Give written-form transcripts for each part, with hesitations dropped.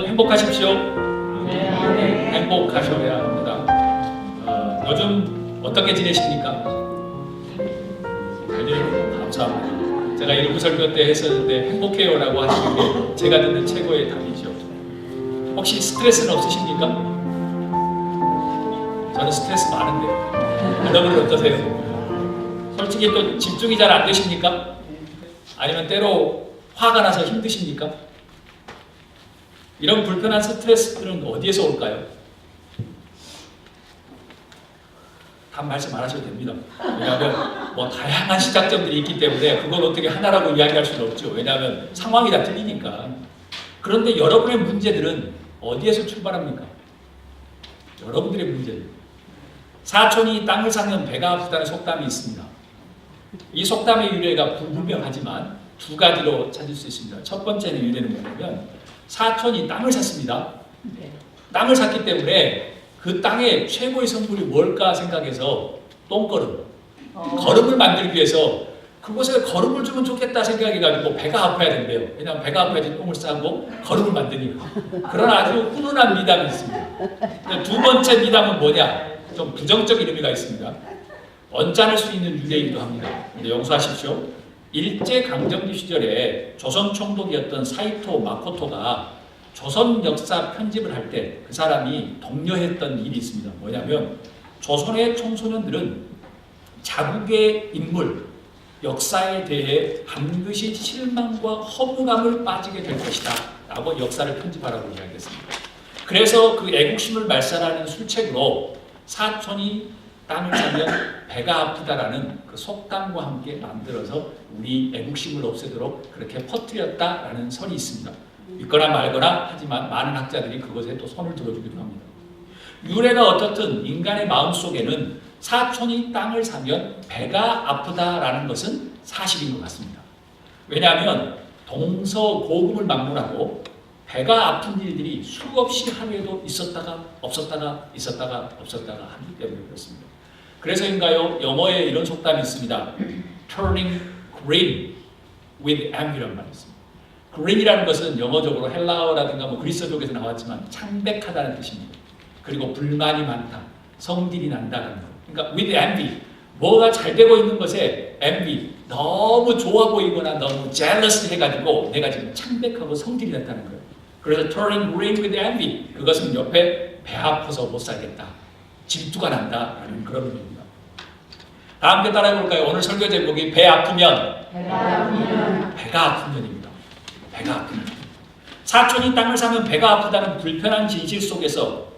행복하십시오. 행복하셔야 합니다. 요즘 어떻게 지내십니까? 감사합니다. 제가 일부 설교 때 했었는데 행복해요라고 하시는 게 제가 듣는 최고의 답이죠. 혹시 스트레스는 없으십니까? 저는 스트레스 많은데 여러분은 어떠세요? 솔직히 또 집중이 잘 안 되십니까? 아니면 때로 화가 나서 힘드십니까? 이런 불편한 스트레스들은 어디에서 올까요? 단 말씀 안 하셔도 됩니다. 왜냐하면 뭐 다양한 시작점들이 있기 때문에 그걸 어떻게 하나라고 이야기할 수는 없죠. 왜냐하면 상황이 다 틀리니까. 그런데 여러분의 문제들은 어디에서 출발합니까? 여러분들의 문제들. 사촌이 땅을 사면 배가 아프다는 속담이 있습니다. 이 속담의 유래가 불분명하지만 두 가지로 찾을 수 있습니다. 첫 번째는 유래는 뭐냐면 사촌이 땅을 샀습니다. 땅을 샀기 때문에 그 땅의 최고의 성분이 뭘까 생각해서 똥거름, 거름을 만들기 위해서 그곳에 거름을 주면 좋겠다 생각해가지고 배가 아파야 된대요. 왜냐하면 배가 아파야지 똥을 싸고 거름을 만드니까. 그런 아주 훈훈한 미담이 있습니다. 두 번째 미담은 뭐냐? 좀 부정적인 의미가 있습니다. 언짢을 수 있는 유래이기도 합니다. 근데 용서하십시오. 일제강점기 시절에 조선 총독이었던 사이토 마코토가 조선 역사 편집을 할 때 그 사람이 독려했던 일이 있습니다. 뭐냐면 조선의 청소년들은 자국의 인물, 역사에 대해 반드시 실망과 허무감을 빠지게 될 것이다 라고 역사를 편집하라고 이야기했습니다. 그래서 그 애국심을 말살하는 술책으로 사촌이 땅을 사면 배가 아프다라는 그 속담과 함께 만들어서 우리 애국심을 없애도록 그렇게 퍼뜨렸다라는 설이 있습니다. 믿거나 말거나 하지만 많은 학자들이 그것에 또 손을 들어주기도 합니다. 유래가 어떻든 인간의 마음속에는 사촌이 땅을 사면 배가 아프다라는 것은 사실인 것 같습니다. 왜냐하면 동서고금을 막론하고 배가 아픈 일들이 수없이 하루에도 있었다가 없었다가 있었다가 없었다가 하기 때문에 그렇습니다. 그래서인가요? 영어에 이런 속담이 있습니다. Turning green with envy란 말이 있습니다. green이라는 것은 영어적으로 헬라어라든가 뭐 그리스 쪽에서 나왔지만 창백하다는 뜻입니다. 그리고 불만이 많다, 성질이 난다는 것. 그러니까 with envy, 뭐가 잘 되고 있는 것에 envy, 너무 좋아 보이거나 너무 jealous 해가지고 내가 지금 창백하고 성질이 났다는 거예요. 그래서 turning green with envy, 그것은 옆에 배 아파서 못 살겠다, 질투가 난다라는 그런 의미입니다. 다 함께 따라해 볼까요? 오늘 설교 제목이 배 아프면, 배가 아프면입니다. 배가 아프면. 사촌이 땅을 사면 배가 아프다는 불편한 진실 속에서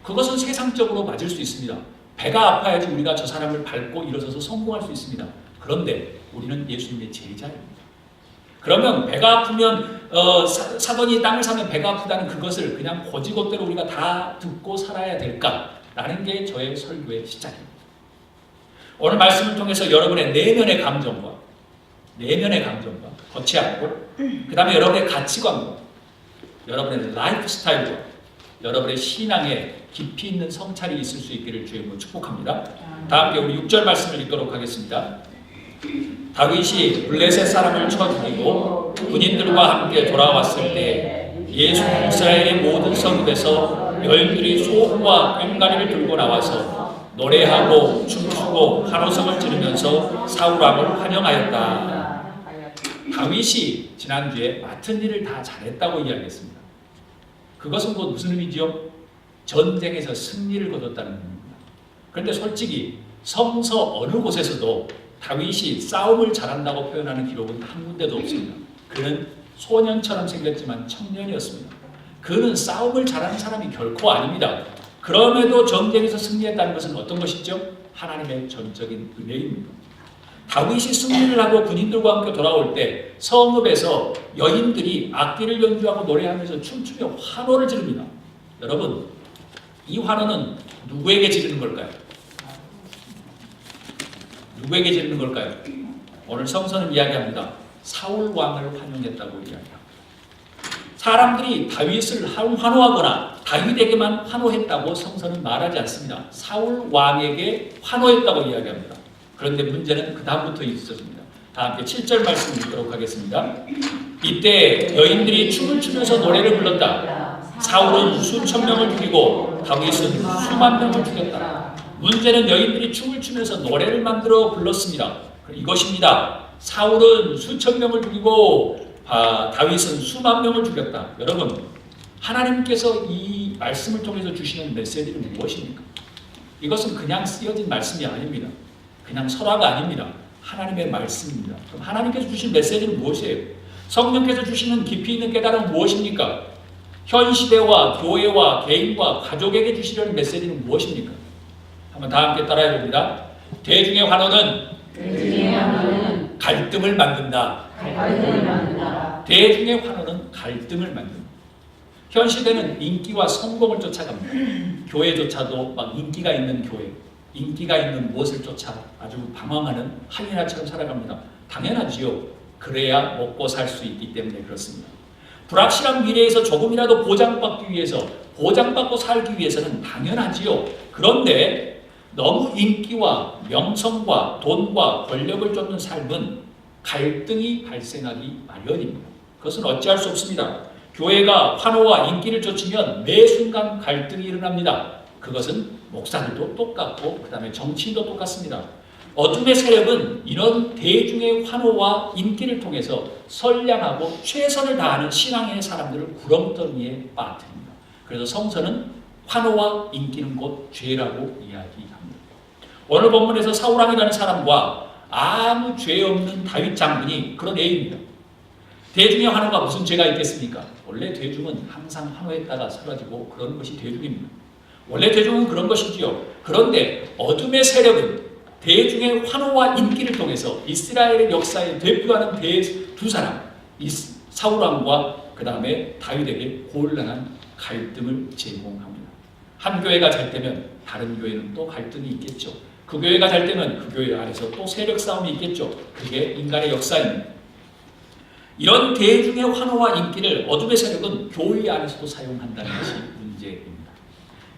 그것은 세상적으로 맞을 수 있습니다. 배가 아파야지 우리가 저 사람을 밟고 일어서서 성공할 수 있습니다. 그런데 우리는 예수님의 제자입니다. 그러면 배가 아프면 사돈이 땅을 사면 배가 아프다는 그것을 그냥 고지고대로 우리가 다 듣고 살아야 될까라는 게 저의 설교의 시작입니다. 오늘 말씀을 통해서 여러분의 내면의 감정과 거치 않고 그 다음에 여러분의 가치관과 여러분의 라이프 스타일과 여러분의 신앙에 깊이 있는 성찰이 있을 수 있기를 주님으로 축복합니다. 다 함께 우리 6절 말씀을 읽도록 하겠습니다. 다윗이 블레셋 사람을 쳐 죽이고 군인들과 함께 돌아왔을 때 예수 이스라엘의 모든 성읍에서 여인들이 소금과 꽹과리를 들고 나와서 노래하고 춤추고 환호성을 지르면서 사울왕을 환영하였다. 다윗이 지난주에 맡은 일을 다 잘했다고 이야기했습니다. 그것은 곧 무슨 의미죠? 전쟁에서 승리를 거뒀다는 의미입니다. 그런데 솔직히 성서 어느 곳에서도 다윗이 싸움을 잘한다고 표현하는 기록은 한 군데도 없습니다. 그는 소년처럼 생겼지만 청년이었습니다. 그는 싸움을 잘하는 사람이 결코 아닙니다. 그럼에도 전쟁에서 승리했다는 것은 어떤 것이죠? 하나님의 전적인 은혜입니다. 다윗이 승리를 하고 군인들과 함께 돌아올 때 성읍에서 여인들이 악기를 연주하고 노래하면서 춤추며 환호를 지릅니다. 여러분, 이 환호는 누구에게 지르는 걸까요? 누구에게 지르는 걸까요? 오늘 성서는 이야기합니다. 사울 왕을 환영했다고 이야기합니다. 사람들이 다윗을 환호하거나 다윗에게만 환호했다고 성서는 말하지 않습니다. 사울 왕에게 환호했다고 이야기합니다. 그런데 문제는 그 다음부터 있었습니다. 다 함께 7절 말씀 읽도록 하겠습니다. 이때 여인들이 춤을 추면서 노래를 불렀다. 사울은 수천 명을 죽이고 다윗은 수만 명을 죽였다. 문제는 여인들이 춤을 추면서 노래를 만들어 불렀습니다. 이것입니다. 사울은 수천 명을 죽이고 다윗은 수만 명을 죽였다. 여러분, 하나님께서 이 말씀을 통해서 주시는 메시지는 무엇입니까? 이것은 그냥 쓰여진 말씀이 아닙니다. 그냥 설화가 아닙니다. 하나님의 말씀입니다. 그럼 하나님께서 주신 메시지는 무엇이에요? 성령께서 주시는 깊이 있는 깨달음은 무엇입니까? 현 시대와 교회와 개인과 가족에게 주시려는 메시지는 무엇입니까? 한번 다 함께 따라해 봅니다. 대중의 환호는 갈등을 만든다. 대중의 환호는 갈등을 만든다. 현 시대는 인기와 성공을 쫓아갑니다. 교회조차도 막 인기가 있는 교회, 인기가 있는 무엇을 쫓아 아주 방황하는 하이에나처럼 살아갑니다. 당연하지요. 그래야 먹고 살 수 있기 때문에 그렇습니다. 불확실한 미래에서 조금이라도 보장받기 위해서, 보장받고 살기 위해서는 당연하지요. 그런데 너무 인기와 명성과 돈과 권력을 쫓는 삶은 갈등이 발생하기 마련입니다. 그것은 어찌할 수 없습니다. 교회가 환호와 인기를 쫓으면 매 순간 갈등이 일어납니다. 그것은 목사들도 똑같고 그 다음에 정치인도 똑같습니다. 어둠의 세력은 이런 대중의 환호와 인기를 통해서 선량하고 최선을 다하는 신앙의 사람들을 구렁텅이에 빠뜨립니다. 그래서 성서는 환호와 인기는 곧 죄라고 이야기합니다. 오늘 본문에서 사울왕이라는 사람과 아무 죄 없는 다윗 장군이 그런 예입니다. 대중의 환호가 무슨 죄가 있겠습니까? 원래 대중은 항상 환호했다가 사라지고 그런 것이 대중입니다. 원래 대중은 그런 것이지요. 그런데 어둠의 세력은 대중의 환호와 인기를 통해서 이스라엘의 역사에 대표하는 두 사람, 사울왕과 그 다음에 다윗에게 곤란한 갈등을 제공합니다. 한 교회가 잘 되면 다른 교회는 또 갈등이 있겠죠. 그 교회가 잘 되면 그 교회 안에서 또 세력 싸움이 있겠죠. 그게 인간의 역사입니다. 이런 대중의 환호와 인기를 어둠의 세력은 교회 안에서도 사용한다는 것이 문제입니다.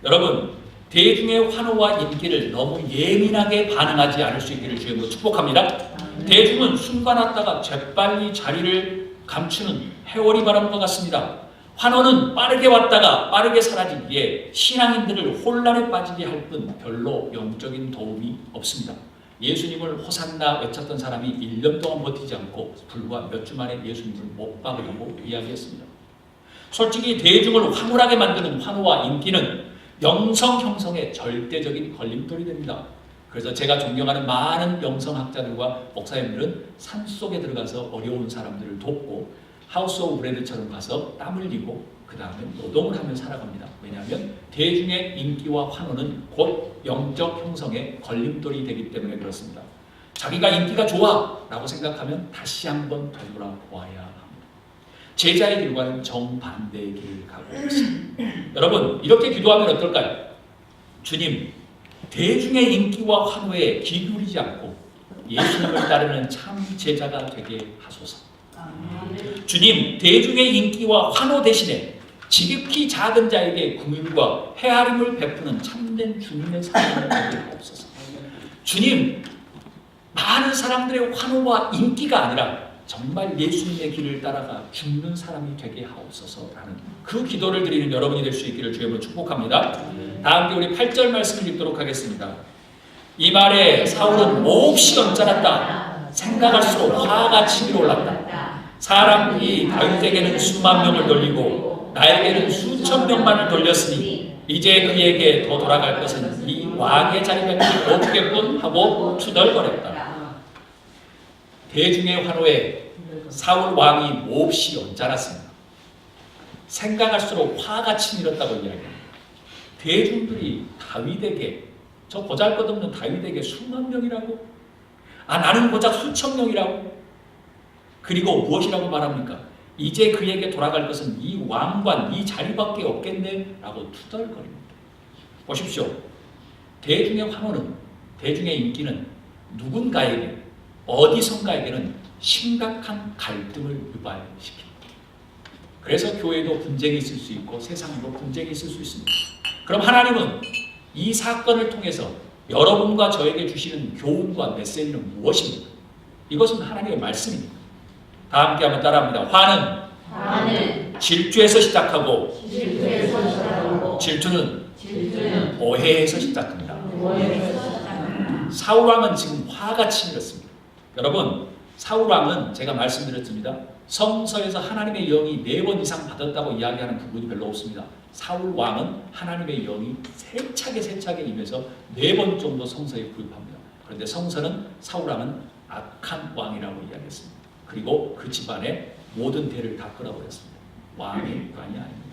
여러분, 대중의 환호와 인기를 너무 예민하게 반응하지 않을 수 있기를 주님으로 축복합니다. 대중은 순간 왔다가 재빨리 자리를 감추는 해오리 바람과 같습니다. 환호는 빠르게 왔다가 빠르게 사라지기에 신앙인들을 혼란에 빠지게 할 뿐 별로 영적인 도움이 없습니다. 예수님을 호산나 외쳤던 사람이 1년 동안 버티지 않고 불과 몇 주 만에 예수님을 못 박으려고 이야기했습니다. 솔직히 대중을 황홀하게 만드는 환호와 인기는 영성 형성의 절대적인 걸림돌이 됩니다. 그래서 제가 존경하는 많은 영성학자들과 목사님들은 산속에 들어가서 어려운 사람들을 돕고 하우스 오브 브레드처럼 가서 땀 흘리고 그 다음에 노동을 하며 살아갑니다. 왜냐하면 대중의 인기와 환호는 곧 영적 형성의 걸림돌이 되기 때문에 그렇습니다. 자기가 인기가 좋아 라고 생각하면 다시 한번 되돌아보아야 합니다. 제자의 길과는 정반대의 길을 가고 있습니다. 여러분, 이렇게 기도하면 어떨까요? 주님, 대중의 인기와 환호에 기울이지 않고 예수님을 따르는 참 제자가 되게 하소서. 주님, 대중의 인기와 환호 대신에 지극히 작은 자에게 긍휼과 헤아림을 베푸는 참된 주님의 사랑을 되게 하옵소서. 주님, 많은 사람들의 환호와 인기가 아니라 정말 예수님의 길을 따라가 죽는 사람이 되게 하옵소서라는 그 기도를 드리는 여러분이 될 수 있기를 주님으로 축복합니다. 다 함께 우리 8절 말씀을 읽도록 하겠습니다. 이 말에 사울은 몹시 언짢았다. 생각할수록 화가 치밀어 올랐다. 사람이 다윗에게는 수만 명을 돌리고 나에게는 수천 명만을 돌렸으니 이제 그에게 더 돌아갈 것은 이 왕의 자리밖에 없겠군 하고 투덜거렸다. 대중의 환호에 사울 왕이 몹시 언짢았습니다. 생각할수록 화가 치밀었다고 이야기합니다. 대중들이 다윗에게, 저 보잘것없는 다윗에게 수만 명이라고? 나는 고작 수천 명이라고? 그리고 무엇이라고 말합니까? 이제 그에게 돌아갈 것은 이 왕관, 이 자리밖에 없겠네 라고 투덜거립니다. 보십시오. 대중의 환호는, 대중의 인기는 누군가에게, 어디선가에게는 심각한 갈등을 유발시킵니다. 그래서 교회도 분쟁이 있을 수 있고 세상도 분쟁이 있을 수 있습니다. 그럼 하나님은 이 사건을 통해서 여러분과 저에게 주시는 교훈과 메시지는 무엇입니까? 이것은 하나님의 말씀입니다. 다 함께 한번 따라합니다. 화는 질투에서 시작하고 질투는 오해에서 시작합니다. 사울왕은 지금 화가 치밀었습니다. 여러분, 사울왕은 제가 말씀드렸습니다. 성서에서 하나님의 영이 4번 이상 받았다고 이야기하는 부분이 별로 없습니다. 사울왕은 하나님의 영이 세차게 임해서 4번 정도 성서에 구입합니다. 그런데 성서는 사울왕은 악한 왕이라고 이야기했습니다. 그리고 그 집안의 모든 대를 다 끌어버렸습니다. 왕의 관이 아닙니다.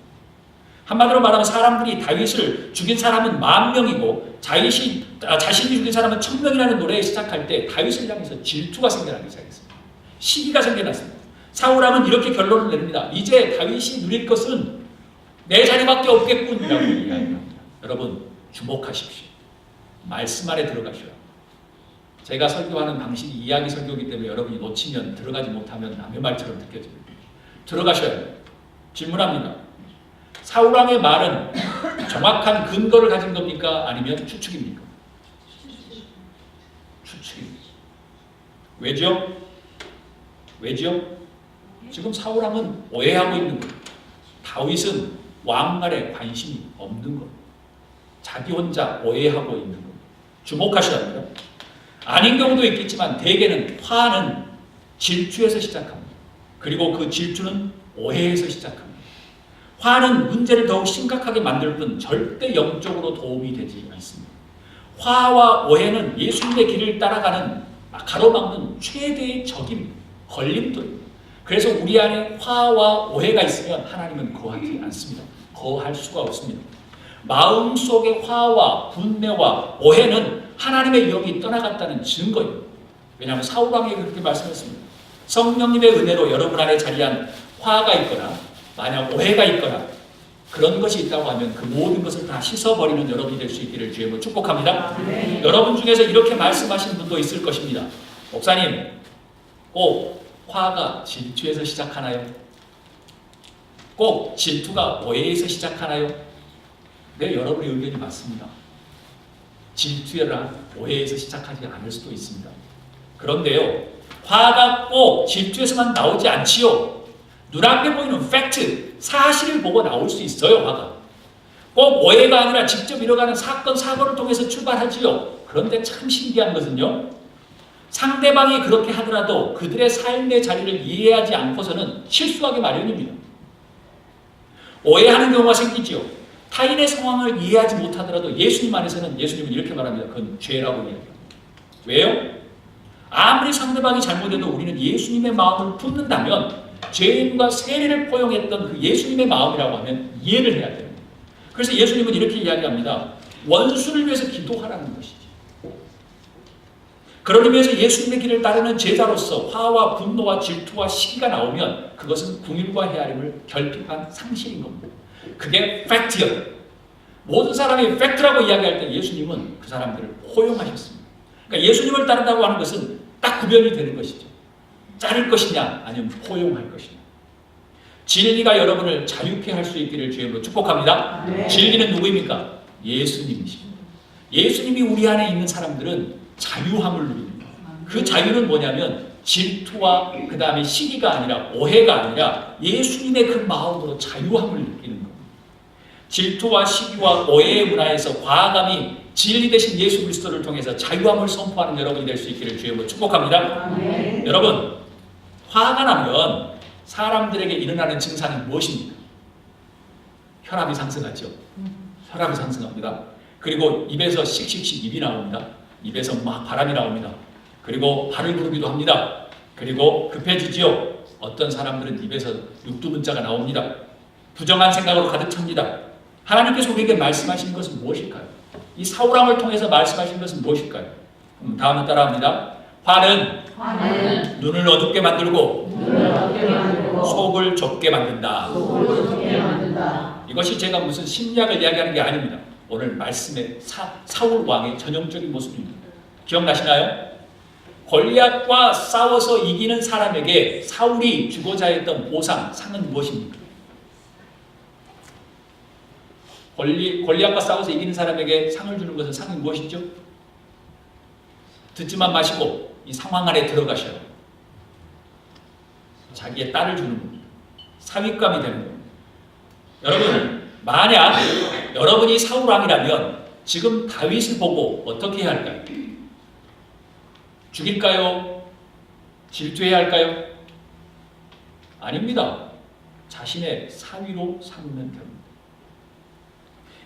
한마디로 말하면 사람들이 다윗을 죽인 사람은 10,000명이고 자신이 죽인 사람은 1,000명이라는 노래에 시작할 때 다윗을 향해서 질투가 생겨나기 시작했습니다. 시기가 생겨났습니다. 사울왕은 이렇게 결론을 내립니다. 이제 다윗이 누릴 것은 내 자리밖에 없겠군이라고 이야기합니다. 여러분, 주목하십시오. 말씀 안에 들어가셔야 합니다. 제가 설교하는 방식이 이야기 설교이기 때문에 여러분이 놓치면, 들어가지 못하면 남의 말처럼 느껴집니다. 들어가셔야 합니다. 질문합니다. 사울왕의 말은 정확한 근거를 가진 겁니까? 아니면 추측입니까? 추측입니다. 왜죠? 지금 사울왕은 오해하고 있는 거예요. 다윗은 왕말에 관심이 없는 겁니다. 자기 혼자 오해하고 있는 겁니다. 주목하셔야 합니다. 아닌 경우도 있겠지만 대개는 화는 질투에서 시작합니다. 그리고 그 질투는 오해에서 시작합니다. 화는 문제를 더욱 심각하게 만들 뿐 절대 영적으로 도움이 되지 않습니다. 화와 오해는 예수님의 길을 따라가는 가로막는 최대의 적입니다. 걸림돌입니다. 그래서 우리 안에 화와 오해가 있으면 하나님은 거하지 않습니다. 거할 수가 없습니다. 마음속의 화와 분노와 오해는 하나님의 영이 떠나갔다는 증거입니다. 왜냐하면 사울왕에게 그렇게 말씀했습니다. 성령님의 은혜로 여러분 안에 자리한 화가 있거나 만약 오해가 있거나 그런 것이 있다고 하면 그 모든 것을 다 씻어버리는 여러분이 될 수 있기를 주님으로 축복합니다. 네. 여러분 중에서 이렇게 말씀하시는 분도 있을 것입니다. 목사님, 꼭 화가 질투에서 시작하나요? 꼭 질투가 오해에서 시작하나요? 네, 여러분의 의견이 맞습니다. 질투나 오해에서 시작하지 않을 수도 있습니다. 그런데요, 화가 꼭 질투에서만 나오지 않지요. 눈앞에 보이는 팩트, 사실을 보고 나올 수 있어요. 화가 꼭 오해가 아니라 직접 일어나는 사건, 사고를 통해서 출발하지요. 그런데 참 신기한 것은요, 상대방이 그렇게 하더라도 그들의 삶의 자리를 이해하지 않고서는 실수하기 마련입니다. 오해하는 경우가 생기지요. 타인의 상황을 이해하지 못하더라도 예수님 안에서는 예수님은 이렇게 말합니다. 그건 죄라고 이야기합니다. 왜요? 아무리 상대방이 잘못해도 우리는 예수님의 마음을 품는다면 죄인과 세례를 포용했던 그 예수님의 마음이라고 하면 이해를 해야 됩니다. 그래서 예수님은 이렇게 이야기합니다. 원수를 위해서 기도하라는 것이지. 그런 의미에서 예수님의 길을 따르는 제자로서 화와 분노와 질투와 시기가 나오면 그것은 궁일과 헤아림을 결핍한 상실인 겁니다. 그게 팩트예요. 모든 사람이 팩트라고 이야기할 때 예수님은 그 사람들을 포용하셨습니다. 그러니까 예수님을 따른다고 하는 것은 딱 구별이 되는 것이죠. 자를 것이냐 아니면 포용할 것이냐. 진리가 여러분을 자유케 할 수 있기를 주님으로 축복합니다. 네. 진리는 누구입니까? 예수님이십니다. 예수님이 우리 안에 있는 사람들은 자유함을 누립니다. 그 자유는 뭐냐면 질투와 그 다음에 시기가 아니라 오해가 아니라 예수님의 그 마음으로 자유함을 느끼는 겁니다. 질투와 시기와 오해의 문화에서 과감히 진리 대신 예수 그리스도를 통해서 자유함을 선포하는 여러분이 될 수 있기를 주님으로 축복합니다. 네. 여러분, 화가 나면 사람들에게 일어나는 증상이 무엇입니까? 혈압이 상승하죠. 혈압이 상승합니다. 그리고 입에서 씩씩씩 입이 나옵니다. 입에서 막 바람이 나옵니다. 그리고 발을 부르기도 합니다. 그리고 급해지지요. 어떤 사람들은 입에서 육두문자가 나옵니다. 부정한 생각으로 가득 찹니다. 하나님께서 우리에게 말씀하신 것은 무엇일까요? 이 사울왕을 통해서 말씀하신 것은 무엇일까요? 다음은 따라합니다. 화는 눈을 어둡게 만들고 속을 좁게 만든다. 이것이 제가 무슨 심리학을 이야기하는 게 아닙니다. 오늘 말씀의 사울왕의 전형적인 모습입니다. 기억나시나요? 골리앗과 싸워서 이기는 사람에게 사울이 주고자 했던 보상, 상은 무엇입니까? 골리앗과 싸워서 이기는 사람에게 상을 주는 것은 상이 무엇이죠? 듣지만 마시고 이 상황 안에 들어가셔야 자기의 딸을 주는 겁니다. 사윗감이 되는 겁니다. 여러분, 만약 여러분이 사울 왕이라면 지금 다윗을 보고 어떻게 해야 할까요? 죽일까요? 질투해야 할까요? 아닙니다. 자신의 사위로 삼는 겁니다.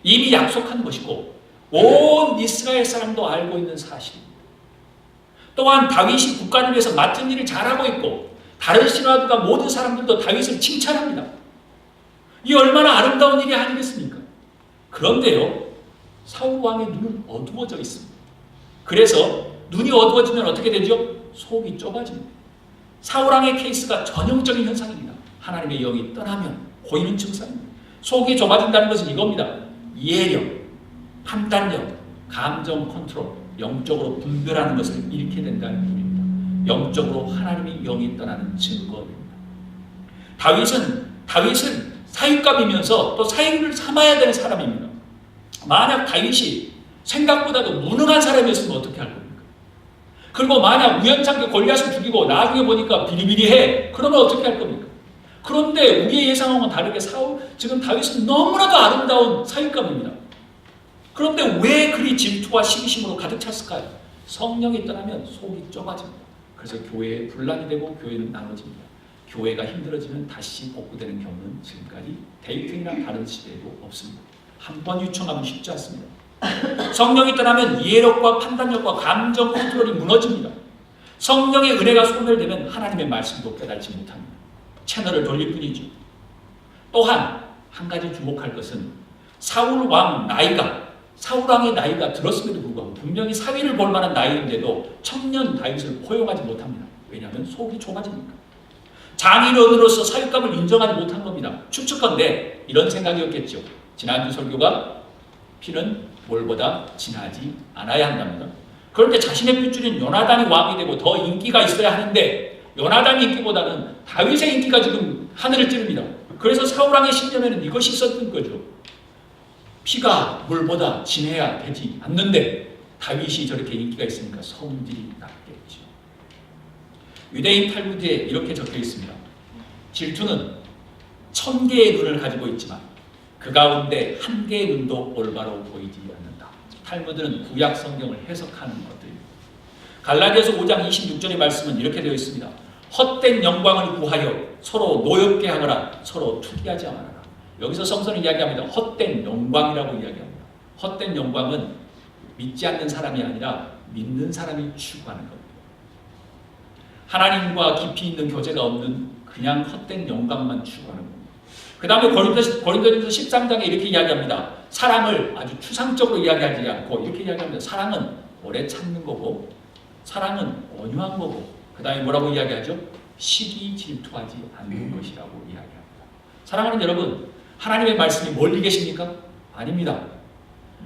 이미 약속한 것이고 온 이스라엘 사람도 알고 있는 사실입니다. 또한 다윗이 국가를 위해서 맡은 일을 잘하고 있고 다른 신하들과 모든 사람들도 다윗을 칭찬합니다. 이 얼마나 아름다운 일이 아니겠습니까? 그런데요, 사울 왕의 눈은 어두워져 있습니다. 그래서 눈이 어두워지면 어떻게 되죠? 속이 좁아집니다. 사울 왕의 케이스가 전형적인 현상입니다. 하나님의 영이 떠나면 보이는 증상입니다. 속이 좁아진다는 것은 이겁니다. 이해력, 판단력, 감정 컨트롤, 영적으로 분별하는 것을 잃게 된다는 의미입니다. 영적으로 하나님의 영이 떠나는 증거입니다. 다윗은 사윗감이면서 또 사위를 삼아야 되는 사람입니다. 만약 다윗이 생각보다도 무능한 사람이었으면 어떻게 할 겁니까? 그리고 만약 우연찮게 골리앗을 죽이고 나중에 보니까 비리비리해, 그러면 어떻게 할 겁니까? 그런데 우리의 예상과는 다르게 지금 다윗은 너무나도 아름다운 사윗감입니다. 그런데 왜 그리 질투와 시기심으로 가득 찼을까요? 성령이 떠나면 속이 좁아집니다. 그래서 교회에 분란이 되고 교회는 나눠집니다. 교회가 힘들어지면 다시 복구되는 경우는 지금까지 데이트나 다른 시대에도 없습니다. 한 번 유청하면 쉽지 않습니다. 성령이 떠나면 이해력과 판단력과 감정 컨트롤이 무너집니다. 성령의 은혜가 소멸되면 하나님의 말씀도 깨달지 못합니다. 채널을 돌릴 뿐이죠. 또한 한 가지 주목할 것은 사울 왕의 나이가 들었음에도 불구하고 분명히 사위를 볼 만한 나이인데도 청년 다윗을 포용하지 못합니다. 왜냐하면 속이 좁아지니까. 장인어른으로서 사윗감을 인정하지 못한 겁니다. 추측컨대 이런 생각이었겠죠. 지난주 설교가 피는 몰보다 진하지 않아야 한답니다. 그런데 자신의 핏줄인 요나단이 왕이 되고 더 인기가 있어야 하는데 요나단의 인기보다는 다윗의 인기가 지금 하늘을 찌릅니다. 그래서 사울왕의 신념에는 이것이 있었던 거죠. 피가 물보다 진해야 되지 않는데 다윗이 저렇게 인기가 있으니까 성질이 났겠죠. 유대인 탈무드에 이렇게 적혀 있습니다. 질투는 1000개의 눈을 가지고 있지만 그 가운데 한 개의 눈도 올바로 보이지 않는다. 탈무드는 구약 성경을 해석하는 것들입니다. 갈라디아서 5장 26절의 말씀은 이렇게 되어 있습니다. 헛된 영광을 구하여 서로 노엽게 하거나 서로 투기하지 않아라. 여기서 성서는 이야기합니다. 헛된 영광이라고 이야기합니다. 헛된 영광은 믿지 않는 사람이 아니라 믿는 사람이 추구하는 겁니다. 하나님과 깊이 있는 교제가 없는 그냥 헛된 영광만 추구하는 겁니다. 그 다음에 고린도전서 13장에 이렇게 이야기합니다. 사랑을 아주 추상적으로 이야기하지 않고 이렇게 이야기합니다. 사랑은 오래 참는 거고 사랑은 온유한 거고 그 다음에 뭐라고 이야기하죠? 시기 질투하지 않는 것이라고 이야기합니다. 사랑하는 여러분, 하나님의 말씀이 멀리 계십니까? 아닙니다.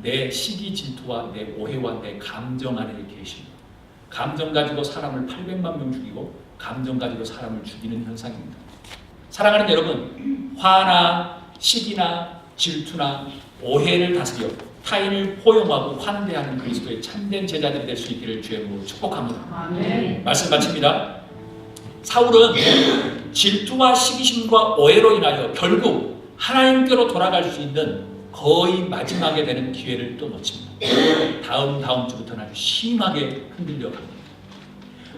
내 시기 질투와 내 오해와 내 감정 안에 계십니다. 감정 가지고 사람을 800만 명 죽이고 감정 가지고 사람을 죽이는 현상입니다. 사랑하는 여러분, 화나 시기나 질투나 오해를 다스려 타인을 포용하고 환대하는 그리스도의 참된 제자들이 될 수 있기를 주의 이름으로 축복합니다. 아멘. 말씀 마칩니다. 사울은 질투와 시기심과 오해로 인하여 결국 하나님께로 돌아갈 수 있는 거의 마지막에 되는 기회를 또 놓칩니다. 다음 주부터는 아주 심하게 흔들려 갑니다.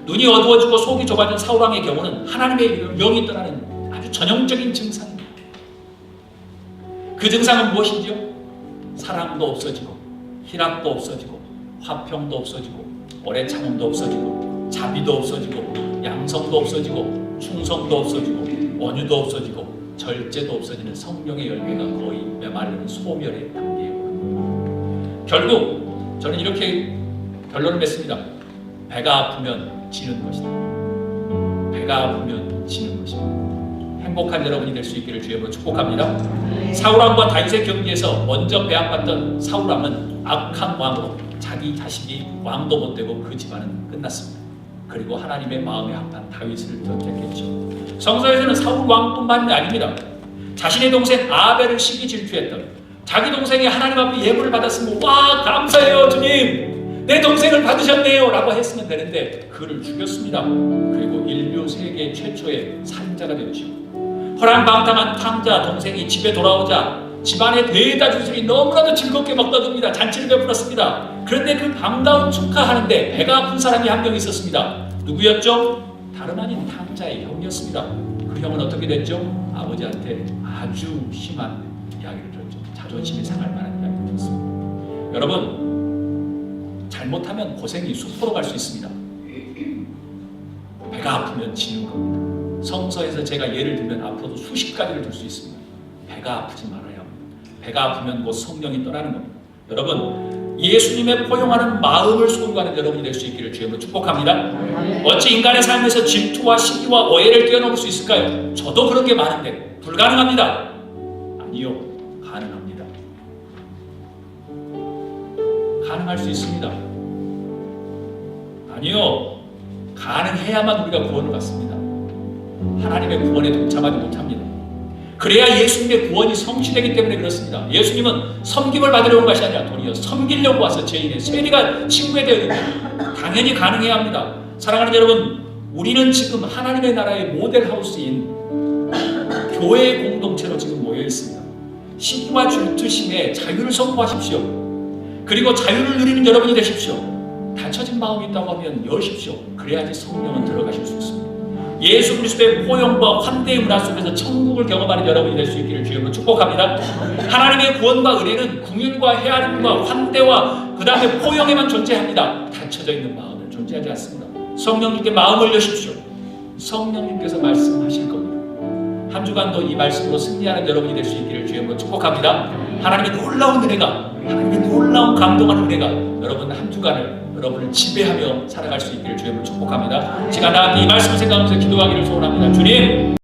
눈이 어두워지고 속이 좁아진 사울왕의 경우는 하나님의 영이 떠나는 아주 전형적인 증상입니다. 그 증상은 무엇이죠? 사랑도 없어지고 희락도 없어지고 화평도 없어지고 오래 참음도 없어지고 자비도 없어지고 양성도 없어지고 충성도 없어지고 온유도 없어지고 절제도 없어지는 성령의 열매가 거의 메마르는 소멸의 단계에 오릅니다. 결국 저는 이렇게 결론을 맺습니다. 배가 아프면 지는 것이다. 배가 아프면 지는 것입니다. 행복한 여러분이 될 수 있기를 주의 이름으로 축복합니다. 사울왕과 다윗의 경기에서 먼저 배합받던 사울왕은 악한 왕으로 자기 자식이 왕도 못 되고 그 집안은 끝났습니다. 그리고 하나님의 마음에 합한 다윗을 택했죠. 성서에서는 사울 왕뿐만이 아닙니다. 자신의 동생 아벨을 시기 질투했던 자기 동생이 하나님 앞에 예물을 받았으면 와 감사해요 주님 내 동생을 받으셨네요 라고 했으면 되는데 그를 죽였습니다. 그리고 인류 세계 최초의 살인자가 되었죠. 허랑방탕한 탕자 동생이 집에 돌아오자 집안의 대다수들이 너무나도 즐겁게 먹더듭니다. 잔치를 베풀었습니다. 그런데 그 반가운 축하하는데 배가 아픈 사람이 한 명 있었습니다. 누구였죠? 다름 아닌 탕자의 형이었습니다. 그 형은 어떻게 됐죠? 아버지한테 아주 심한 이야기를 들었죠. 자존심이 상할 만한 이야기를 들었습니다. 여러분, 잘못하면 고생이 수포로 갈 수 있습니다. 배가 아프면 지는 겁니다. 성서에서 제가 예를 들면 앞으로도 수십 가지를 들 수 있습니다. 배가 아프지 말아야 합니다. 배가 아프면 곧 성령이 떠나는 겁니다. 여러분, 예수님의 포용하는 마음을 소유하는 여러분이 될 수 있기를 주님으로 축복합니다. 어찌 인간의 삶에서 질투와 시기와 오해를 뛰어넘을 수 있을까요? 저도 그런 게 많은데 불가능합니다. 아니요, 가능합니다. 가능할 수 있습니다. 아니요, 가능해야만 우리가 구원을 받습니다. 하나님의 구원에 동참하지 못합니다. 그래야 예수님의 구원이 성취되기 때문에 그렇습니다. 예수님은 섬김을 받으러 온 것이 아니라 도리어 섬기려고 와서 죄인의 세리가 친구에 되어야 됩니다. 당연히 가능해야 합니다. 사랑하는 여러분, 우리는 지금 하나님의 나라의 모델하우스인 교회 공동체로 지금 모여 있습니다. 시기와 질투심에 자유를 선포하십시오. 그리고 자유를 누리는 여러분이 되십시오. 닫혀진 마음이 있다고 하면 여십시오. 그래야지 성령은 들어가실 수 있습니다. 예수 그리스도의 포용과 환대의 문화 속에서 천국을 경험하는 여러분이 될 수 있기를 주님으로 축복합니다. 하나님의 구원과 은혜는 긍휼과 헤아림과 환대와 그 다음에 포용에만 존재합니다. 닫혀져 있는 마음은 존재하지 않습니다. 성령님께 마음을 여십시오. 성령님께서 말씀하실 겁니다. 한 주간도 이 말씀으로 승리하는 여러분이 될 수 있기를 주님으로 축복합니다. 하나님의 놀라운 은혜가, 하나님의 놀라운 감동하는 은혜가 여러분 한 주간을 여러분을 지배하며 살아갈 수 있기를 주님으로 축복합니다. 제가 나한테 이 말씀을 생각하면서 기도하기를 소원합니다. 주님,